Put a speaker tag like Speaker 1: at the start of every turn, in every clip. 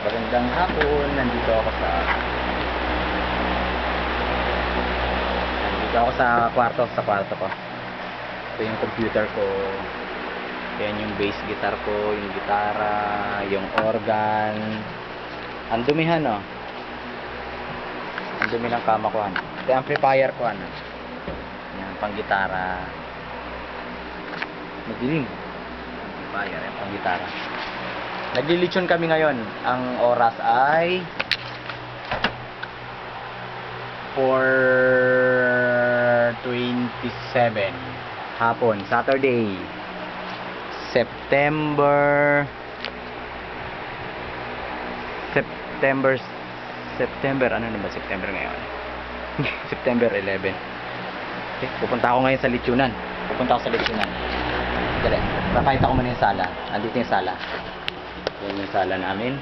Speaker 1: Magandang hapon. Nandito ako sa kwarto ko. Ito yung computer ko. Yan yung bass guitar ko, yung gitara, yung organ. Ang dumihan, oh. Ang dumi ng kama ko, ano. Ito yung amplifier ko, ano. Yan, pang gitara. Madilim. Amplifier, yan, pang gitara. Naglilitsyon kami ngayon. Ang oras ay 4:27 hapon, Saturday, September ano na ba September ngayon? September 11. Okay, pupunta ako ngayon sa litsunan. Dali, papakita ko muna yung sala. Andito yung sala. Yan yung sala namin.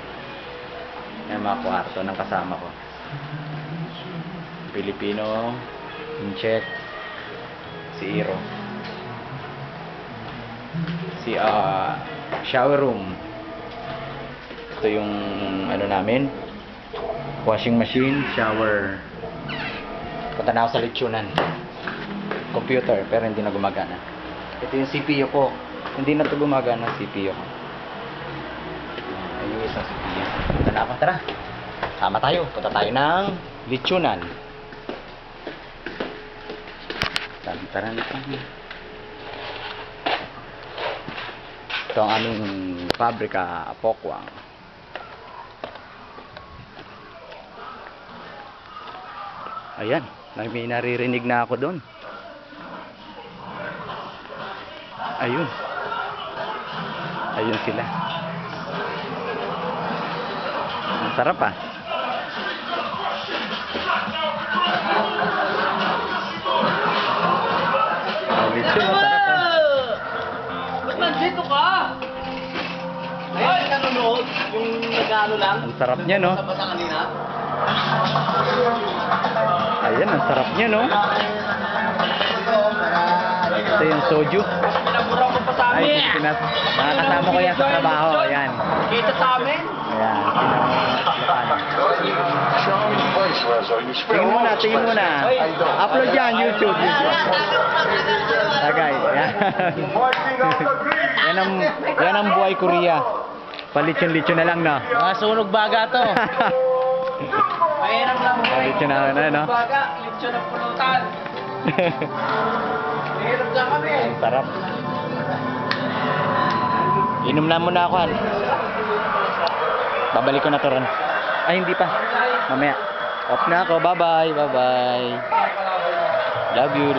Speaker 1: Yan mga kwarto ng kasama ko. Pilipino, Inchet, si Iro. Si shower room. Ito yung ano namin, washing machine, shower. Punta na ako sa litsunan. Computer, pero hindi na gumagana. Ito yung CPU ko. Hindi na ito gumagana CPU ko. Ayun yung isang CPU. Punta na ako. Tara. Sama tayo. Punta tayo ng litsunan. Tara na. Ito ang aming pabrika, Pokwang. Ayan. May naririnig na ako doon. Ayun. Ayun sila. Ang sarap, ah. Lechon, masarap, ah.
Speaker 2: Ba't nandito ka? Ayun, nanonood. Yung nag-ano lang.
Speaker 1: Ang sarap niya, no?
Speaker 2: Basa kanina.
Speaker 1: Ayan, ang sarap niya, no? Ito yung soju.
Speaker 2: Pinabura ko pa sa amin.
Speaker 1: Ay, nakakasama ko yan sa trabaho. Ayan.
Speaker 2: Kita sa amin.
Speaker 1: Ayan. Tingin muna. Upload yan, YouTube. Tagay. Ayan. Yan ang buhay Korea. Palitson-litson na lang, no?
Speaker 2: Mga sunog baga to. Mahirap lang buhay.
Speaker 1: Litson na, no?
Speaker 2: Baga, litsyon ng pulutan. Mahirap lang kami.
Speaker 1: Ang sarap. Inom na muna ako, han. Babalik ko na to, Ron. Ay, hindi pa. Mamaya. Off na ako. Bye-bye. Bye-bye. Love you.